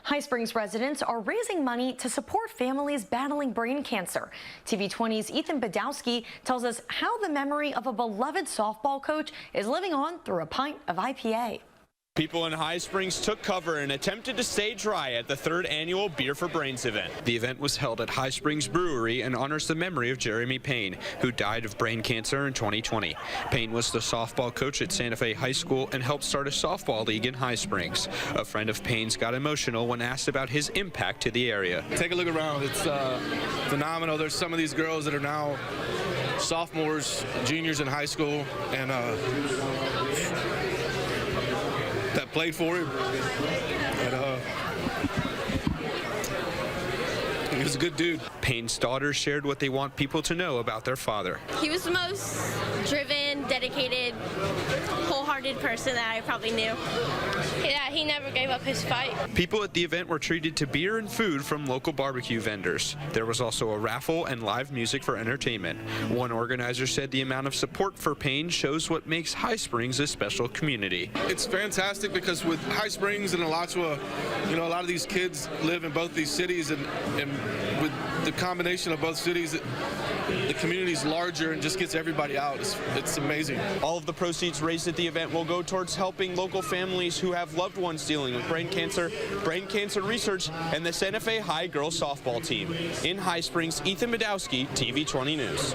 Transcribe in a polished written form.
High Springs residents are raising money to support families battling brain cancer. TV20's Ethan Badowski tells us how the memory of a beloved softball coach is living on through a pint of IPA. People in High Springs took cover and attempted to stay dry at the 3rd annual Beer for Brains event. The event was held at High Springs Brewery and honors the memory of Jeremy Payne, who died of brain cancer in 2020. Payne was the softball coach at Santa Fe High School and helped start a softball league in High Springs. A friend of Payne's got emotional when asked about his impact to the area. Take a look around. It's phenomenal. There's some of these girls that are now sophomores, juniors in high school, and that played for him. And, he was a good dude. Payne's daughters shared what they want people to know about their father. He was the most driven, dedicated, wholehearted person that I probably knew. Yeah, he never gave up his fight. People at the event were treated to beer and food from local barbecue vendors. There was also a raffle and live music for entertainment. One organizer said the amount of support for Payne shows what makes High Springs a special community. It's fantastic because with High Springs and Alachua, a lot of these kids live in both these cities, and with the combination of both cities, the community's larger and just gets everybody out. It's amazing. All of the proceeds raised at the event will go towards helping local families who have loved ones dealing with brain cancer research, and the Santa Fe High girls softball team. In High Springs, Ethan Badowski, TV20 News.